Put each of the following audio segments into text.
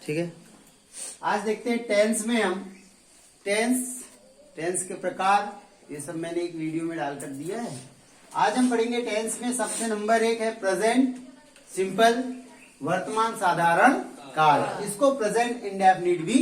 ठीक है, आज देखते हैं टेंस में हम टेंस के प्रकार, ये सब मैंने एक वीडियो में डालकर दिया है। आज हम पढ़ेंगे टेंस में सबसे नंबर 1 है प्रेजेंट सिंपल, वर्तमान साधारण काल। इसको प्रेजेंट इंडेफिनिट भी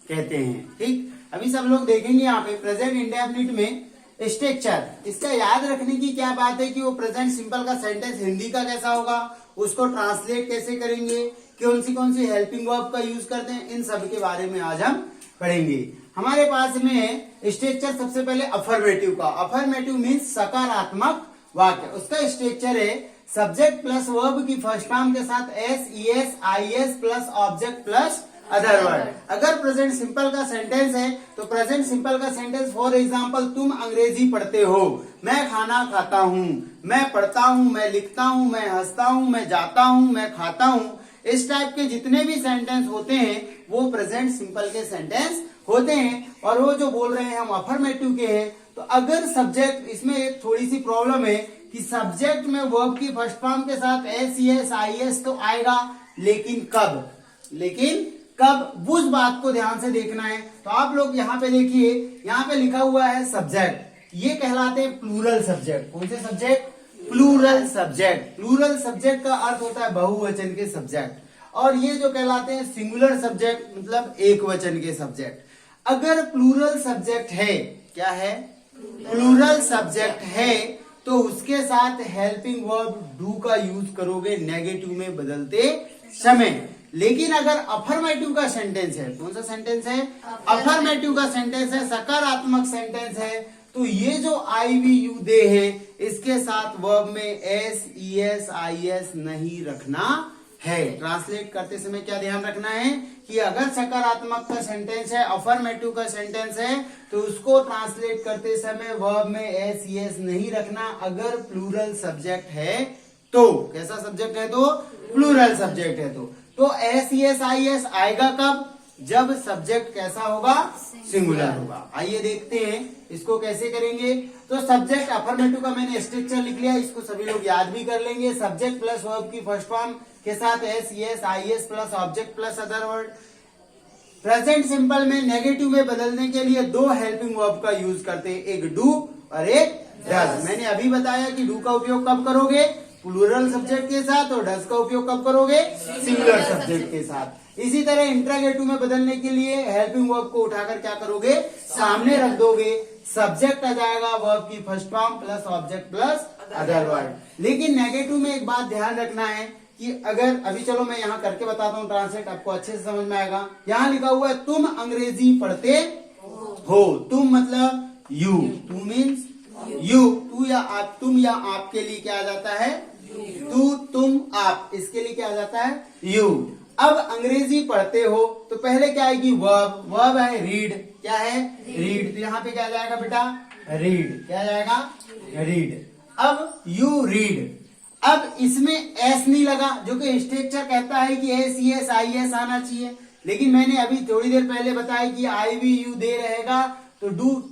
कहते हैं। ठीक, अभी सब लोग देखेंगे यहाँ पे प्रेजेंट इंडेफिनिट में स्ट्रक्चर। इसका याद रखने की क्या बात है कि वो प्रेजेंट सिंपल का सेंटेंस हिंदी का कैसा होगा, उसको ट्रांसलेट कैसे करेंगे, कौन सी हेल्पिंग वर्ब का यूज करते हैं, इन सब के बारे में आज हम पढ़ेंगे। हमारे पास में स्ट्रक्चर सबसे पहले अफर्मेटिव का। अफर्मेटिव मीन्स सकारात्मक वाक्य। उसका स्ट्रक्चर है सब्जेक्ट प्लस वर्ब की फर्स्ट फॉर्म के साथ S, ES, IS plus object plus other word. अगर प्रेजेंट सिंपल का सेंटेंस है तो प्रेजेंट सिंपल का सेंटेंस फॉर एग्जांपल तुम अंग्रेजी पढ़ते हो, मैं खाना खाता हूँ, मैं पढ़ता हूँ, मैं लिखता हूँ, मैं हंसता हूँ, मैं जाता हूँ, मैं खाता हूँ। इस टाइप के जितने भी सेंटेंस होते हैं वो प्रेजेंट सिंपल के सेंटेंस होते हैं। और वो जो बोल रहे हैं हम अफर्मेटिव के हैं, तो अगर सब्जेक्ट, इसमें एक थोड़ी सी प्रॉब्लम है कि सब्जेक्ट में वर्ब की फर्स्ट फॉर्म के साथ एस, ईएस, आईएस तो आएगा, लेकिन कब उस बात को ध्यान से देखना है। तो आप लोग यहाँ पे देखिए, यहाँ पे लिखा हुआ है सब्जेक्ट, ये कहलाते हैं प्लूरल सब्जेक्ट। कौन से subject? Plural subject. Plural subject का अर्थ होता है बहुवचन के सब्जेक्ट, और ये जो कहलाते हैं सिंगुलर सब्जेक्ट, मतलब एक वचन के सब्जेक्ट। अगर प्लूरल सब्जेक्ट है, क्या है? प्लूरल सब्जेक्ट है, तो उसके साथ हेल्पिंग वर्ब डू का यूज करोगे नेगेटिव में बदलते समय। लेकिन अगर अफर्मेटिव का सेंटेंस है, कौन सा सेंटेंस है? अफर्मेटिव का सेंटेंस है, सकारात्मक सेंटेंस है, तो ये जो आई वी यू दे है, इसके साथ वर्ब में एस, ईएस, आईएस नहीं रखना है। ट्रांसलेट करते समय क्या ध्यान रखना है कि अगर सकारात्मक का सेंटेंस है, अफर्मेटिव का सेंटेंस है, तो उसको ट्रांसलेट करते समय वर्ब में एस, ईएस नहीं रखना। अगर प्लूरल सब्जेक्ट है तो, कैसा सब्जेक्ट है? तो प्लूरल सब्जेक्ट है तो एस, ईएस, आईएस आएगा कब? जब सब्जेक्ट कैसा होगा? सिंगुलर होगा। आइए देखते हैं इसको कैसे करेंगे। तो सब्जेक्ट अफर्मेटिव का मैंने स्ट्रक्चर लिख लिया, इसको सभी लोग याद भी कर लेंगे। सब्जेक्ट प्लस वर्ब की फर्स्ट फॉर्म के साथ S, ES, IS plus object plus other word. Present simple में नेगेटिव में बदलने के लिए दो हेल्पिंग वर्ब का यूज करते हैं, एक डू और एक डज। मैंने अभी बताया कि डू का उपयोग कब करोगे? प्लूरल सब्जेक्ट के साथ, और डज का उपयोग कब करोगे? सिंगुलर सब्जेक्ट के साथ। इसी तरह इंट्रागेटिव में बदलने के लिए हेल्पिंग वर्ब को उठाकर क्या करोगे? सामने रख दोगे, सब्जेक्ट आ जाएगा वर्ब की first form plus object plus other word. लेकिन नेगेटिव में एक बात ध्यान रखना है कि अगर, अभी चलो मैं यहाँ करके बताता हूँ ट्रांसलेट, आपको अच्छे से समझ में आएगा। यहाँ लिखा हुआ है तुम अंग्रेजी पढ़ते हो। तुम मतलब यू, टू मीन्स यू, तू या आप, तुम या आपके लिए क्या आ जाता है? तू, तुम, आप, इसके लिए क्या आ जाता है? यू। अब अंग्रेजी पढ़ते हो तो पहले क्या आएगी? वर्ब। वर्ब है रीड। क्या है? रीड। तो यहाँ पे क्या जाएगा बेटा? रीड। क्या जाएगा? रीड। अब यू रीड। अब इसमें एस नहीं लगा, जो कि स्ट्रक्चर कहता है कि एस, ईएस, आईएस आना चाहिए। लेकिन मैंने अभी थोड़ी देर पहले बताया कि आई वी यू दे रहेगा, तो डू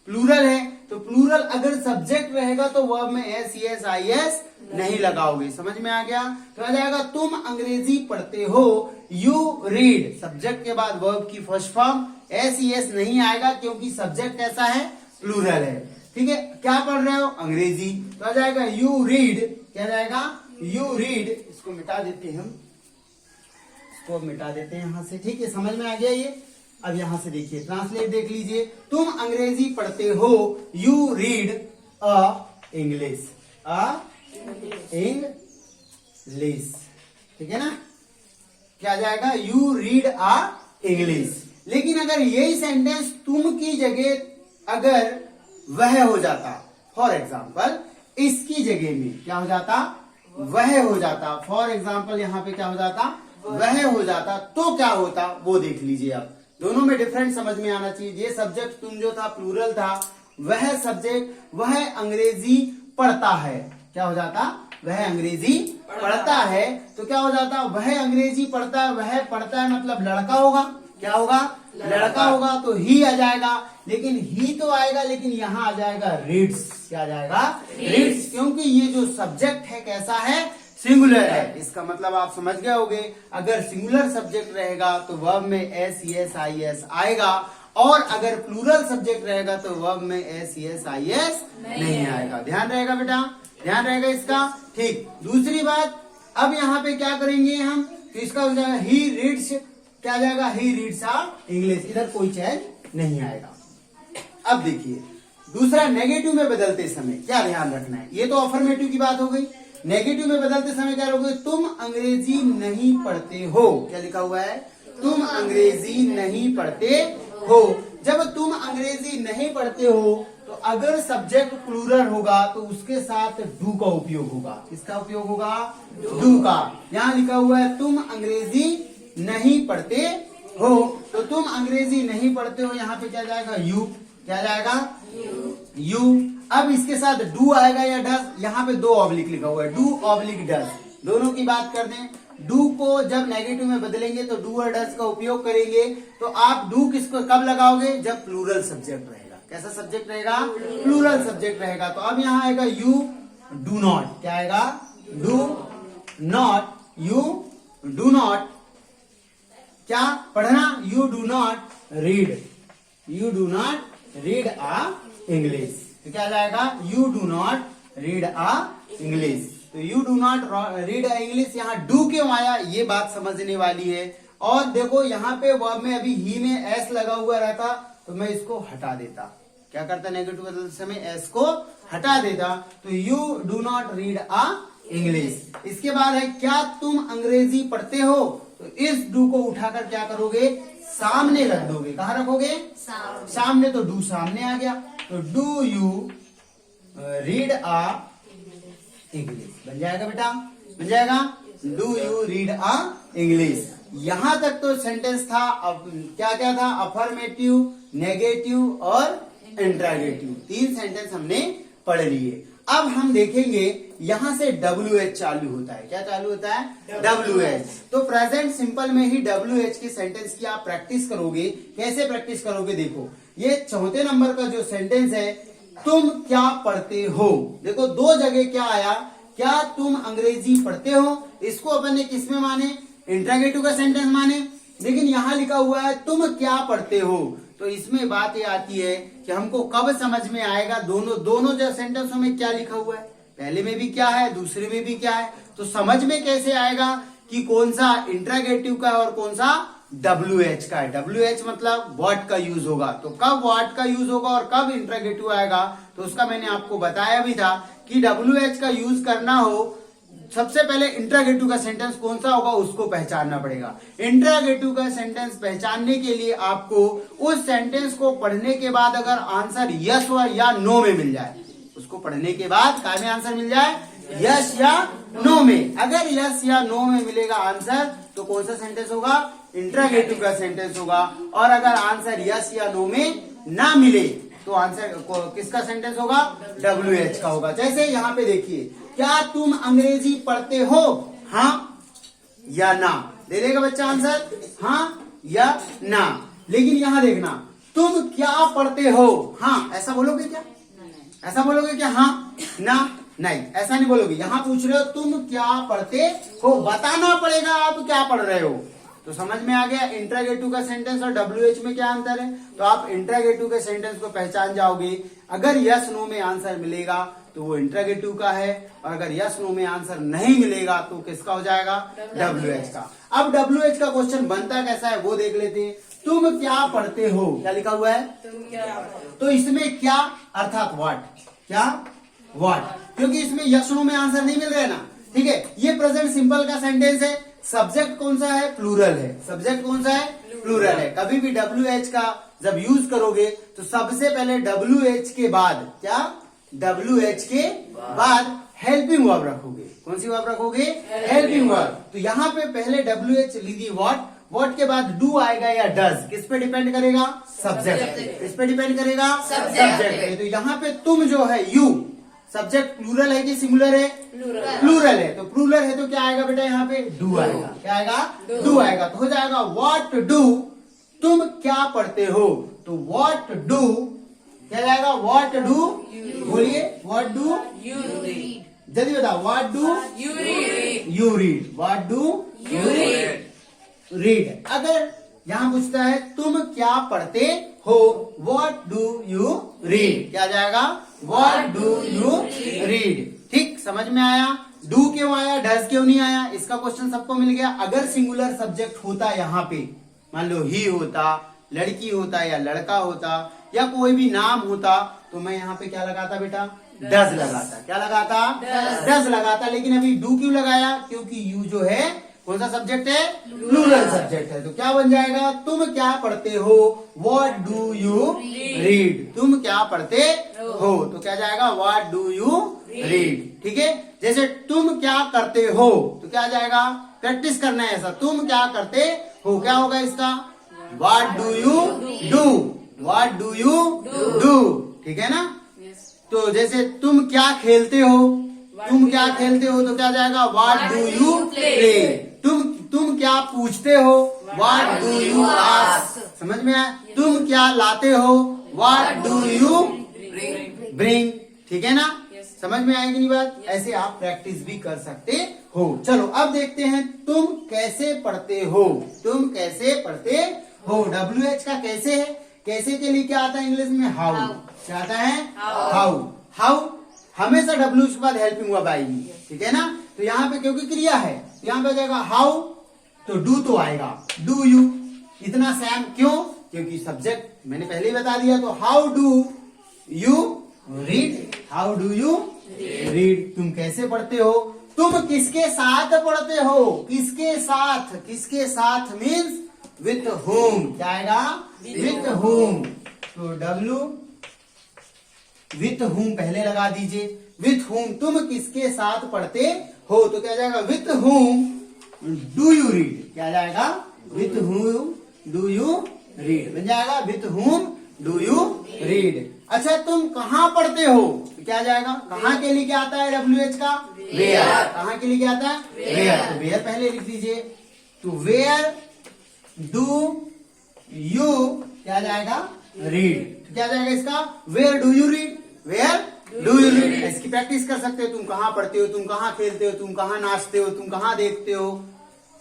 प्लूरल है, तो प्लूरल अगर सब्जेक्ट रहेगा तो वर्ब में एस, ईएस, आईएस नहीं लगाओगे। समझ में आ गया? तो आ जाएगा तुम अंग्रेजी पढ़ते हो, यू रीड। सब्जेक्ट के बाद वर्ब की फर्स्ट फॉर्म एस, ईएस नहीं आएगा, क्योंकि सब्जेक्ट कैसा है? प्लूरल है। ठीक है, क्या पढ़ रहे हो? अंग्रेजी। तो आ जाएगा यू रीड। क्या जाएगा? You read. इसको मिटा देते हैं हम, इसको मिटा देते हैं यहां से। ठीक है, समझ में आ गया ये। अब यहां से देखिए, ट्रांसलेट देख लीजिए। तुम अंग्रेजी पढ़ते हो, you read a English. English. ठीक है ना? क्या जाएगा? You read a English. लेकिन अगर यही सेंटेंस तुम की जगह अगर वह हो जाता, फॉर एग्जाम्पल इसकी जगह में क्या हो जाता? वह हो जाता। फॉर एग्जाम्पल यहाँ पे क्या हो जाता? वह हो जाता। तो क्या होता वो देख लीजिए आप। दोनों में डिफरेंस समझ में आना चाहिए। ये सब्जेक्ट तुम जो था प्लूरल था, वह सब्जेक्ट वह अंग्रेजी पढ़ता है। क्या हो जाता? वह अंग्रेजी पढ़ता है। तो क्या हो जाता? वह अंग्रेजी पढ़ता है, वह पढ़ता है मतलब लड़का होगा। क्या होगा? लड़का होगा, तो ही आ जाएगा। लेकिन ही तो आएगा, लेकिन यहाँ आ जाएगा रीड्स। क्या आ जाएगा? रीड्स। क्योंकि ये जो सब्जेक्ट है कैसा है? सिंगुलर है। इसका मतलब आप समझ गए होंगे, अगर सिंगुलर सब्जेक्ट रहेगा तो वर्ब में एस ईएस आई एस आएगा, और अगर प्लूरल सब्जेक्ट रहेगा तो वर्ब में एस ईएस आई एस नहीं आएगा। ध्यान रहेगा बेटा, ध्यान रहेगा इसका। ठीक, दूसरी बात, अब यहाँ पे क्या करेंगे हम, तो इसका हो जाएगा ही रीड्स, क्या जाएगा, ही रीड्स इंग्लिश, इधर कोई चेंज नहीं आएगा। अब देखिए दूसरा, नेगेटिव में बदलते समय क्या ध्यान रखना है। ये तो अफर्मेटिव की बात हो गई। नेगेटिव में बदलते समय क्या रखोगे, तुम अंग्रेजी नहीं पढ़ते हो। क्या लिखा हुआ है, तुम अंग्रेजी नहीं पढ़ते हो। जब तुम अंग्रेजी नहीं पढ़ते हो तो अगर सब्जेक्ट प्लूरल होगा तो उसके साथ डू का उपयोग होगा। किसका उपयोग होगा, डू का। यहाँ लिखा हुआ है तुम अंग्रेजी नहीं पढ़ते हो, तो तुम अंग्रेजी नहीं पढ़ते हो, यहाँ पे क्या जाएगा, यू। क्या जाएगा, यू। अब इसके साथ डू आएगा या डज, यहाँ पे दो ऑब्लिक लिखा हुआ है, डू ऑब्लिक डज, दोनों की बात कर दें। डू को जब नेगेटिव में बदलेंगे तो डू और डज का उपयोग करेंगे, तो आप डू किसको कब लगाओगे, जब प्लूरल सब्जेक्ट रहेगा। कैसा सब्जेक्ट रहेगा, प्लूरल सब्जेक्ट रहेगा। तो अब यहाँ आएगा यू डू नॉट। क्या आएगा, do not, you do not क्या पढ़ना, you do not read, you do not read a English. तो क्या जाएगा, you do not read a English. तो you do not read a English, यहाँ डू क्यों आया ये बात समझने वाली है। और देखो यहाँ पे वर्ब में अभी ही में एस लगा हुआ रहता तो मैं इसको हटा देता। क्या करता, नेगेटिव बदलते समय एस को हटा देता, तो you do not read a English. इसके बाद है क्या तुम अंग्रेजी पढ़ते हो, तो इस डू को उठाकर क्या करोगे, सामने रख दोगे। कहाँ रखोगे, सामने। तो डू सामने आ गया, तो do you read a English बन जाएगा बेटा, बन जाएगा, do you read a English. यहां तक तो सेंटेंस था। अब क्या क्या था, अफर्मेटिव, नेगेटिव और इंट्रोगेटिव, तीन सेंटेंस हमने पढ़ लिए। अब हम देखेंगे यहां से WH चालू होता है। क्या चालू होता है, WH। तो प्रेजेंट सिंपल में ही WH की सेंटेंस की आप प्रैक्टिस करोगे। कैसे प्रैक्टिस करोगे, देखो ये चौथे नंबर का जो सेंटेंस है, तुम क्या पढ़ते हो। देखो दो जगह क्या आया, क्या तुम अंग्रेजी पढ़ते हो, इसको अपन ने किस में माने, इंट्रोगेटिव का सेंटेंस माने। लेकिन यहाँ लिखा हुआ है तुम क्या पढ़ते हो, तो इसमें बात ये आती है कि हमको कब समझ में आएगा दोनों जो सेंटेंसों में क्या लिखा हुआ है, पहले में भी क्या है, दूसरे में भी क्या है। तो समझ में कैसे आएगा कि कौन सा इंट्रोगेटिव का है और कौन सा WH का है। WH मतलब व्हाट का यूज होगा, तो कब व्हाट का यूज होगा और कब इंट्रोगेटिव आएगा, तो उसका मैंने आपको बताया भी था कि WH का यूज करना हो, सबसे पहले इंट्रोगेटिव का सेंटेंस कौन सा होगा उसको पहचानना पड़ेगा। इंट्रोगेटिव का सेंटेंस पहचानने के लिए आपको उस सेंटेंस को पढ़ने के बाद अगर आंसर यस या नो में मिल जाए, उसको पढ़ने के बाद क्या में आंसर मिल जाए, यस या नो में। अगर यस या नो में मिलेगा आंसर तो कौन सा सेंटेंस होगा, इंट्रोगेटिव का सेंटेंस होगा। और अगर आंसर यस या नो में ना मिले तो आंसर किसका सेंटेंस होगा, WH का होगा। जैसे यहाँ पे देखिए, क्या तुम अंग्रेजी पढ़ते हो, हाँ या ना, दे देगा बच्चा आंसर, हाँ या ना। लेकिन यहाँ देखना, तुम क्या पढ़ते हो, हाँ ऐसा बोलोगे क्या, ऐसा बोलोगे क्या, हाँ ना, नहीं ऐसा नहीं बोलोगे। यहाँ पूछ रहे हो तुम क्या पढ़ते हो, बताना पड़ेगा आप क्या पढ़ रहे हो। तो समझ में आ गया इंट्रोगेटिव का सेंटेंस और WH में क्या अंतर है। तो आप इंट्रोगेटिव के सेंटेंस को पहचान जाओगे। अगर यस नो में आंसर मिलेगा तो वो इंट्रोगेटिव का है, और अगर यस नो में आंसर नहीं मिलेगा तो किसका हो जाएगा, WH का। अब WH का क्वेश्चन बनता कैसा है वो देख लेते हैं। तुम क्या पढ़ते हो, क्या लिखा हुआ है, तो इसमें क्या अर्थात व्हाट, क्या व्हाट, क्योंकि इसमें यस नो में आंसर नहीं मिल रहा है ना, ठीक है। ये प्रेजेंट सिंपल का सेंटेंस है, सब्जेक्ट कौन सा है, प्लूरल है, सब्जेक्ट कौन सा है, प्लूरल है। कभी भी WH का जब यूज करोगे तो सबसे पहले WH के बाद क्या, WH के बाद हेल्पिंग वर्ब रखोगे। कौन सी वर्ब रखोगे, हेल्पिंग वर्ब। तो यहाँ पे पहले WH लीजिए व्हाट के बाद डू आएगा या डज, किस पे डिपेंड करेगा, सब्जेक्ट, किस पे डिपेंड करेगा, सब्जेक्ट पे। तो यहाँ पे तुम जो है यू, सब्जेक्ट प्लूरल है कि सिंगुलर है, प्लूरल है। तो प्लूरल है तो क्या आएगा बेटा, यहाँ पे डू आएगा। क्या आएगा, डू आएगा। तो हो जाएगा व्हाट डू, तुम क्या पढ़ते हो, तो व्हाट डू क्या जाएगा, व्हाट डू, बोलिए व्हाट डू जल्दी बताओ, what do You read. You read, what do You read. Read. अगर यहाँ पूछता है तुम क्या पढ़ते हो, व्हाट डू यू रीड, क्या जाएगा, व्हाट डू यू रीड। ठीक, समझ में आया। डू क्यों आया, डज क्यों नहीं आया, इसका क्वेश्चन सबको मिल गया। अगर सिंगुलर सब्जेक्ट होता यहाँ पे, मान लो ही होता, लड़की होता या लड़का होता या कोई भी नाम होता, तो मैं यहाँ पे क्या लगाता बेटा, डज लगाता। क्या लगाता, डज लगाता। लेकिन अभी डू क्यों लगाया, क्योंकि यू जो है कौन सा सब्जेक्ट है, प्लूरल सब्जेक्ट है। तो क्या बन जाएगा, तुम क्या पढ़ते हो, व्हाट डू यू रीड, तुम क्या पढ़ते हो, तो क्या जाएगा, व्हाट डू यू रीड। ठीक है, जैसे तुम क्या करते हो, तो क्या जाएगा, प्रैक्टिस करना है ऐसा, तुम क्या करते हो, क्या होगा इसका, what do you do, what do you do. ठीक है ना। Yes. तो जैसे तुम क्या खेलते हो, तुम क्या खेलते हो, तो क्या जाएगा, व्हाट डू यू प्ले। तुम क्या पूछते हो, व्हाट डू यू आस्क। समझ में आया। तुम क्या लाते हो, व्हाट डू यू ब्रिंग। ठीक है ना। Yes. समझ में आएगी नहीं बात। ऐसे आप प्रैक्टिस भी कर सकते हो। चलो अब देखते हैं, तुम कैसे पढ़ते हो, तुम कैसे पढ़ते हो। WH का कैसे है, कैसे के लिए क्या आता है इंग्लिश में, हाउ। क्या आता है, हाउ। हाउ हमेशा W के बाद हेल्पिंग वर्ब आएगी। ठीक है ना। तो यहाँ पे क्योंकि क्रिया है, तो यहाँ पे आ जाएगा हाउ, तो डू तो आएगा, डू यू। इतना सैम क्यों, क्योंकि सब्जेक्ट मैंने पहले ही बता दिया। तो how do you read, how do you read, तुम कैसे पढ़ते हो। तुम किसके साथ पढ़ते हो, किसके साथ, किसके साथ मीन्स विथ होम। क्या आएगा, विथ होम। तो W विथ होम पहले लगा दीजिए, विथ होम, तुम किसके साथ पढ़ते हो, तो क्या जाएगा, with home do you read. क्या जाएगा, with home do you read बन जाएगा, with home do you read. अच्छा तुम कहाँ पढ़ते हो, तो क्या जाएगा, कहाँ के लिए क्या आता है WH का, वेयर। कहाँ के लिए क्या आता है, वेयर। तो वेयर पहले लिख दीजिए। तो वेयर डू यू क्या जाएगा, रीड। तो क्या जाएगा इसका, where do you read, where do you read. इसकी प्रैक्टिस कर सकते हो, तुम कहाँ पढ़ते हो, तुम कहाँ खेलते हो, तुम कहाँ नाचते हो, तुम कहाँ देखते हो।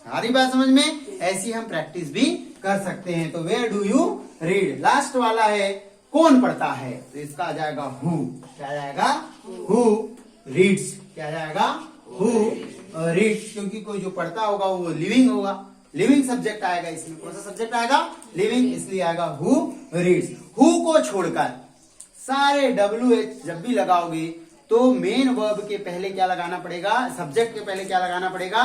सारी बात समझ में, ऐसी हम प्रैक्टिस भी कर सकते हैं। तो where do you read. Last वाला है कौन पढ़ता है, तो इसका आ जाएगा हु। क्या जाएगा, हु रीड्स। क्या जाएगा, हु रीड्स, क्योंकि कोई जो पढ़ता होगा वो लिविंग होगा, लिविंग सब्जेक्ट आएगा इसमें। कौन सा सब्जेक्ट आएगा, लिविंग, इसलिए आएगा हु रीड्स। हु को छोड़कर सारे WH जब भी लगाओगे तो मेन वर्ब के पहले क्या लगाना पड़ेगा, सब्जेक्ट के पहले क्या लगाना पड़ेगा,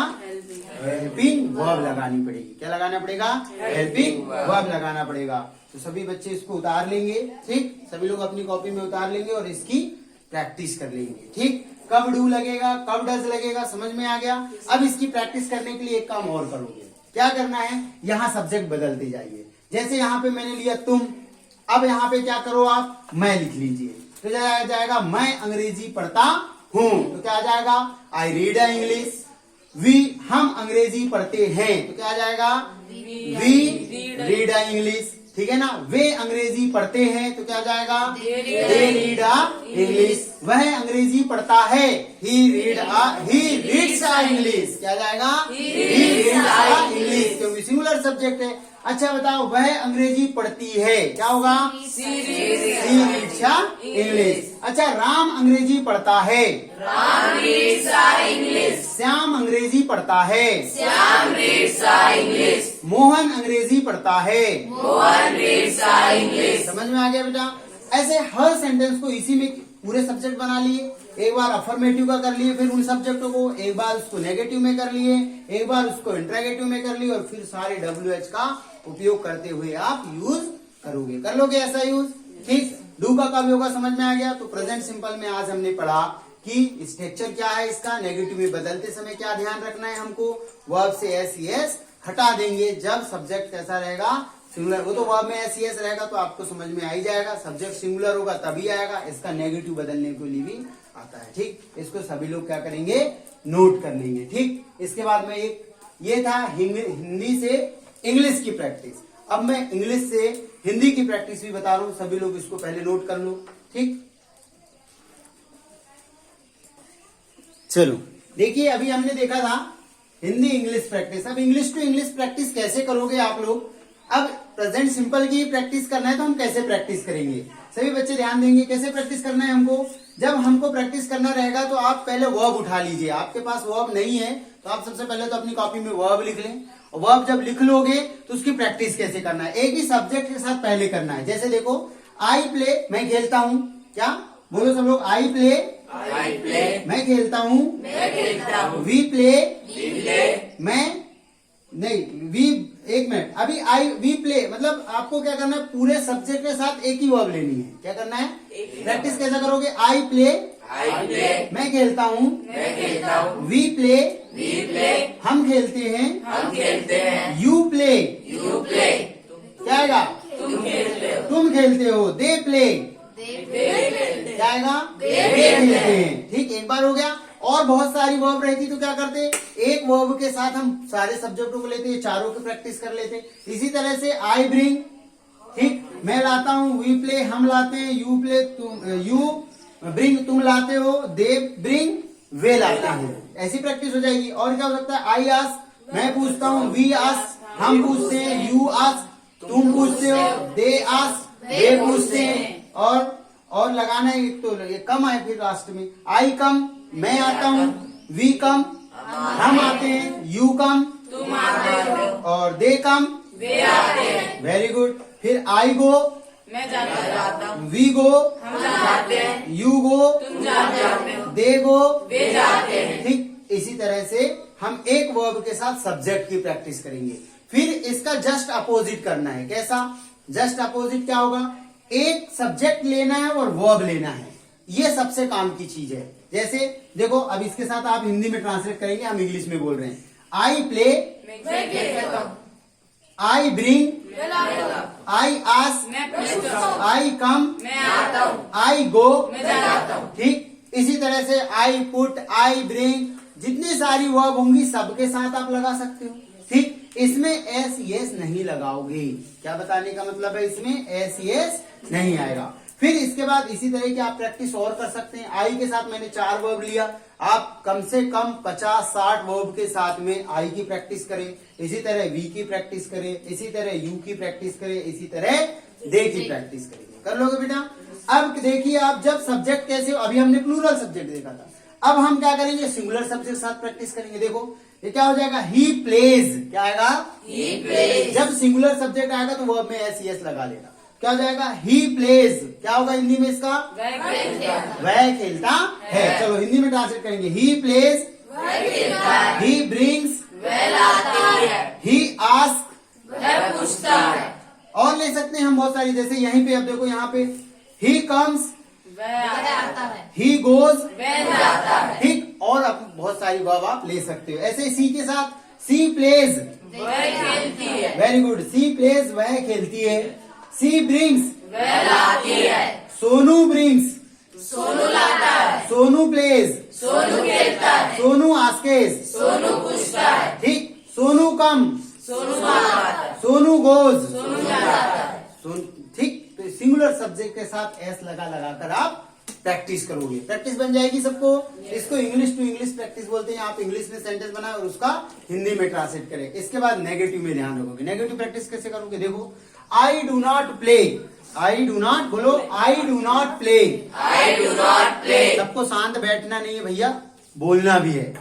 हेल्पिंग वर्ब लगानी पड़ेगी। क्या लगाना पड़ेगा, हेल्पिंग वर्ब लगाना पड़ेगा। तो सभी बच्चे इसको उतार लेंगे। ठीक, सभी लोग अपनी कॉपी में उतार लेंगे और इसकी प्रैक्टिस कर लेंगे। ठीक, कब डू लगेगा, कब डज लगेगा, समझ में आ गया। अब इसकी प्रैक्टिस करने के लिए एक काम और करोगे। क्या करना है, यहाँ सब्जेक्ट बदलते जाइए। जैसे यहाँ पे मैंने लिया तुम, अब यहाँ पे क्या करो आप, मैं लिख लीजिए। तो जाएगा मैं अंग्रेजी पढ़ता हूँ, तो क्या आ जाएगा, आई रीड इंग्लिश। हम अंग्रेजी पढ़ते हैं, तो क्या आ जाएगा, वी रीड इंग्लिश। ठीक है ना। वे अंग्रेजी पढ़ते हैं, तो क्या जाएगा, दे रीड इंग्लिश। वह अंग्रेजी पढ़ता है, ही रीड्स इंग्लिश। क्या जाएगा, ही रीड्स इंग्लिश, क्योंकि सिंगुलर सब्जेक्ट है। अच्छा बताओ, वह अंग्रेजी पढ़ती है, क्या होगा, सी रीड्स इंग्लिश। अच्छा राम अंग्रेजी पढ़ता है, राम रीड्स इंग्लिश। श्याम अंग्रेजी पढ़ता है, श्याम रीड्स इंग्लिश। मोहन अंग्रेजी पढ़ता है, मोहन रीड्स इंग्लिश। समझ में आ गया बेटा। ऐसे हर सेंटेंस को इसी में पूरे सब्जेक्ट बना लिए। एक बार अफर्मेटिव का कर लिए, फिर उन सब्जेक्टों को, एक बार उसको नेगेटिव में कर लिए, एक बार उसको इंट्रोगेटिव में कर लिए, और फिर सारे WH का उपयोग करते हुए आप यूज करोगे। कर लोगे ऐसा यूज। ठीक, डू का कब होगा समझ में आ गया। तो प्रेजेंट सिंपल में आज हमने पढ़ा कि स्ट्रक्चर क्या है इसका, नेगेटिव में बदलते समय क्या ध्यान रखना है हमको, वर्ब से एस हटा देंगे जब सब्जेक्ट कैसा रहेगा, सिंगुलर। वो तो वर्ब में एस रहेगा तो आपको समझ में आ ही जाएगा। सब्जेक्ट सिंगुलर होगा तभी आएगा। इसका नेगेटिव बदलने के लिए भी आता है। ठीक, इसको सभी लोग क्या करेंगे, नोट कर लेंगे। ठीक, इसके बाद में एक ये था हिंदी से इंग्लिश की प्रैक्टिस। अब मैं इंग्लिश से हिंदी की प्रैक्टिस भी बता रहा हूं, सभी लोग इसको पहले नोट कर लो। ठीक, चलो देखिए, अभी हमने देखा था हिंदी इंग्लिश प्रैक्टिस। अब इंग्लिश टू इंग्लिश प्रैक्टिस कैसे करोगे आप लोग? अब प्रेजेंट सिंपल की प्रैक्टिस करना है तो हम कैसे प्रैक्टिस करेंगे? सभी बच्चे ध्यान देंगे कैसे प्रैक्टिस करना है हमको। जब हमको प्रैक्टिस करना रहेगा तो आप पहले वर्ब उठा लीजिए। आपके पास वर्ब नहीं है तो आप सबसे पहले तो अपनी कॉपी में वर्ब लिख लें। वर्ब जब लिख लोगे तो उसकी प्रैक्टिस कैसे करना है, एक ही सब्जेक्ट के साथ पहले करना है। जैसे देखो, आई प्ले, मैं खेलता हूँ। क्या बोलो सब लोग? आई प्ले, मैं खेलता हूँ। वी प्ले, मैं नहीं, वी, एक मिनट, अभी आई वी प्ले मतलब आपको क्या करना है, पूरे सब्जेक्ट के साथ एक ही वर्ब लेनी है। क्या करना है? प्रैक्टिस कैसे करोगे? आई प्ले, मैं खेलता हूँ। वी प्ले, हम खेलते हैं। यू प्ले, क्या आएगा? तुम खेलते हो। दे प्ले, क्या आएगा? वे खेलते हैं। ठीक, एक बार हो गया। और बहुत सारी वर्ब रहती तो क्या करते, एक वर्ब के साथ हम सारे सब्जेक्टों को लेते, चारों की प्रैक्टिस कर लेते। इसी तरह से आई ब्रिंग, ठीक, मैं लाता हूँ। वी प्ले, हम लाते हैं। यू प्ले, तुम, यू ब्रिंग, तुम लाते हो। दे ब्रिंग, वे लाते हैं। ऐसी प्रैक्टिस हो जाएगी। और क्या हो सकता है? आई आस्क, मैं पूछता हूँ। वी आस्क, हम पूछते हैं। यू आस्क, तुम पूछते हो। दे आस्क, वे पूछते हैं। और लगाना है, तो ये कम है फिर लास्ट में। आई कम, मैं आता हूँ। वी कम, हम आते हैं। यू कम, तुम आते हो। और दे कम, वे आते हैं। Very good. फिर आई गो, मैं जाता हूँ। वी गो, हम जाते हैं। यू गो, तुम जाते हो। दे गो, वे जाते हैं। ठीक, इसी तरह से हम एक वर्ब के साथ सब्जेक्ट की प्रैक्टिस करेंगे। फिर इसका जस्ट अपोजिट करना है। कैसा जस्ट अपोजिट? क्या होगा, एक सब्जेक्ट लेना है और वर्ब लेना है। ये सबसे काम की चीज है। जैसे देखो, अब इसके साथ आप हिंदी में ट्रांसलेट करेंगे, हम इंग्लिश में बोल रहे हैं। I play, I bring, I ask, I come, I go, ठीक। इसी तरह से आई पुट, आई ब्रिंग, जितनी सारी वर्ब होंगी सबके साथ आप लगा सकते हो। ठीक, इसमें एस यस नहीं लगाओगे। क्या बताने का मतलब है? इसमें एस यस नहीं आएगा। फिर इसके बाद इसी तरह की आप प्रैक्टिस और कर सकते हैं। आई के साथ मैंने 4 वर्ब लिया, आप कम से कम 50-60 वर्ब के साथ में आई की प्रैक्टिस करें। इसी तरह वी की प्रैक्टिस करें, इसी तरह यू की प्रैक्टिस करें, इसी तरह दे की प्रैक्टिस करेंगे। कर लोगे बेटा? अब देखिए, आप जब सब्जेक्ट कैसे, अभी हमने प्लूरल सब्जेक्ट देखा था, अब हम क्या करेंगे, सिंगुलर सब्जेक्ट के साथ प्रैक्टिस करेंगे। देखो ये क्या हो जाएगा, ही प्लेज। क्या आएगा? He plays. जब सिंगुलर सब्जेक्ट आएगा तो वर्ब में एस यस लगा लेना। क्या हो जाएगा? He plays. क्या होगा हिंदी में इसका? वह खेलता है। चलो हिंदी में ट्रांसलेट करेंगे। He plays, he brings, he ask, पूछता है। और ले सकते हैं हम बहुत सारी। जैसे यहीं पे अब देखो, यहाँ पे ही कम्स, ही गोज, ठीक। और अब बहुत सारी वर्ब आप ले सकते हो। ऐसे सी के साथ, सी प्लेज, वेरी गुड, सी प्लेज, वह खेलती है। सी ब्रिंग्स, वह लाती है। सोनू ब्रिंग्स, सोनू लाता है। सोनू प्लेज, सोनू खेलता है। सोनू आस्केस, सोनू पूछता है। ठीक। सोनू कम, सोनू आता है। सोनू गोज, सोनू जाता है। ठीक। तो सिंगुलर सब्जेक्ट के साथ एस लगा कर आप प्रैक्टिस करोगे, प्रैक्टिस बन जाएगी सबको। इसको इंग्लिश टू इंग्लिश प्रैक्टिस बोलते हैं। आप इंग्लिश में सेंटेंस बनाए और उसका हिंदी में ट्रांसलेट करें। इसके बाद नेगेटिव में ध्यान रखोगे। नेगेटिव प्रैक्टिस कैसे करोगे? देखो, I do not play, I do not, बोलो I do not play, I do not play. सबको शांत बैठना नहीं है भैया, बोलना भी है।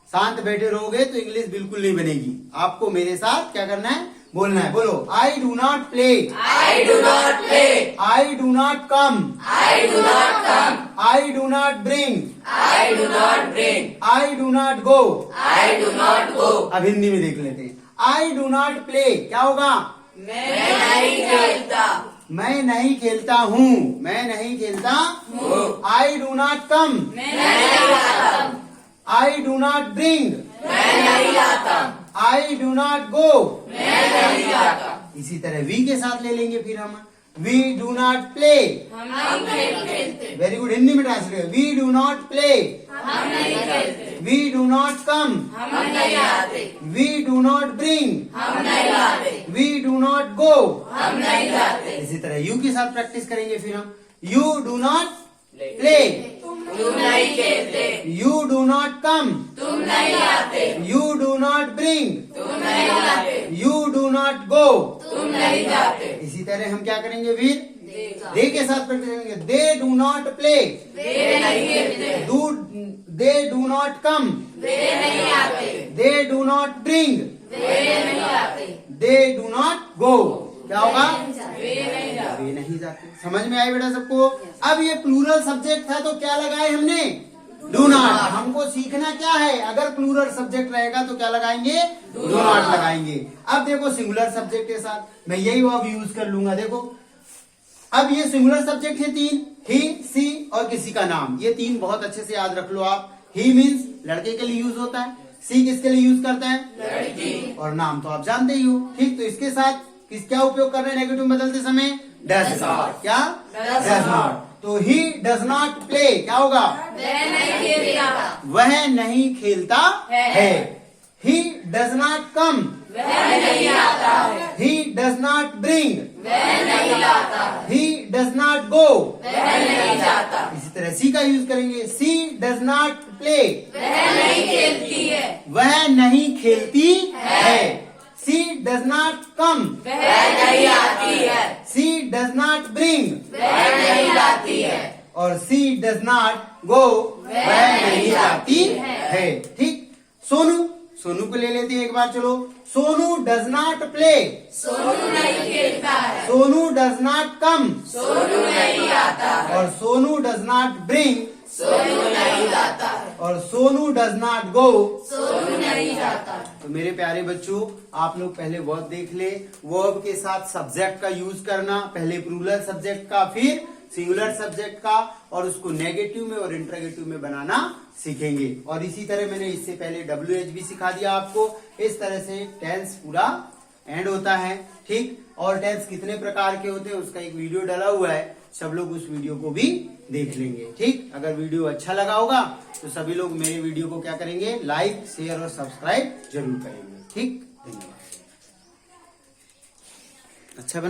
शांत बैठे रहोगे तो इंग्लिश बिल्कुल नहीं बनेगी। आपको मेरे साथ क्या करना है, बोलना है। बोलो, I do not play, I do not play. I do not come, I do not come. I do not bring, I do not bring. I do not go. I do not गो। अब हिंदी में देख लेते हैं। आई do not play, क्या होगा? मैं नहीं खेलता। मैं नहीं खेलता हूँ, मैं नहीं खेलता हूँ। आई डू नॉट कम, मैं नहीं लाता। आई डू नॉट ब्रिंग, मैं नहीं लाता। आई डू नॉट गो, मैं नहीं लाता। इसी तरह वी के साथ ले लेंगे फिर हम। वी डू नॉट प्ले, हम नहीं खेलते। वेरी गुड, हिंदी में translate. We do not play, हम नहीं खेलते। वी डू नॉट कम, हम नहीं आते। वी डू नॉट ब्रिंग, हम नहीं लाते। We do not go. हम नहीं लाते। इसी तरह यू के साथ प्रैक्टिस करेंगे फिर हम। यू डू नॉट प्ले, तुम नहीं खेलते, यू डू नॉट कम, तुम नहीं आते, यू डू नॉट ब्रिंग, तुम नहीं लाते, यू डू नॉट गो। तुम नहीं जाते, इसी तरह हम क्या करेंगे वीर, दे के साथ प्रैक्टिस करेंगे। दे डू नॉट प्ले, वे नहीं खेलते, दे डू नॉट कम, वे नहीं आते, दे डू नॉट ब्रिंग, वे नहीं आते, दे डू नॉट गो। क्या होगा, वे नहीं जाते। वे नहीं जाते। समझ में आई बेटा सबको। अब ये प्लूरल सब्जेक्ट था तो क्या लगाए हमने, डू नॉट। हमको सीखना क्या है, अगर प्लूरल सब्जेक्ट रहेगा तो क्या लगाएंगे, डू नॉट लगाएंगे। अब देखो सिंगुलर सब्जेक्ट के साथ मैं यही वर्ब यूज कर लूंगा। देखो अब ये सिंगुलर सब्जेक्ट है तीन, ही, सी और किसी का नाम। ये तीन बहुत अच्छे से याद रख लो आप। ही मीन्स लड़के के लिए यूज होता है, सी किसके लिए यूज करता है, लड़की, और नाम तो आप जानते ही हो। ठीक, तो इसके साथ क्या उपयोग कर रहे हैं नेगेटिव में बदलते समय, डज नॉट। क्या, डज नॉट। तो ही डज नॉट प्ले, क्या होगा, वह नहीं खेलता, वह नहीं खेलता है। ही डज नॉट कम, वह नहीं आता है, ही डज नॉट ब्रिंग, वह नहीं लाता है, ही डज नॉट गो। वह नहीं जाता, इसी तरह सी का यूज करेंगे। सी डज नॉट प्ले, वह नहीं खेलती है, वह नहीं खेलती है। सी डज नॉट कम, वह नहीं आती है, सी डज नॉट ब्रिंग, वह नहीं लाती है, और सी डज नॉट गो, वह नहीं जाती है। ठीक, सोनू, सोनू को ले लेते हैं एक बार, चलो। Sonu does not play, Sonu नहीं खेलता है, Sonu does not come, Sonu नहीं आता है, और Sonu does not bring, Sonu नहीं लाता है, और Sonu does not go. Sonu नहीं जाता। तो मेरे प्यारे बच्चों, आप लोग पहले वर्ब देख ले, वर्ब के साथ सब्जेक्ट का यूज करना, पहले प्लूरल सब्जेक्ट का, फिर सिंगुलर सब्जेक्ट का, और उसको नेगेटिव में और इंटरोगेटिव में बनाना सीखेंगे। और इसी तरह मैंने इससे पहले WH भी सिखा दिया आपको। इस तरह से टेंस पूरा एंड होता है। ठीक, और टेंस कितने प्रकार के होते हैं उसका एक वीडियो डाला हुआ है, सब लोग उस वीडियो को भी देख लेंगे। ठीक, अगर वीडियो अच्छा लगा होगा तो सभी लोग मेरे वीडियो को क्या करेंगे, लाइक, शेयर और सब्सक्राइब जरूर करेंगे। ठीक, धन्यवाद। अच्छा बना।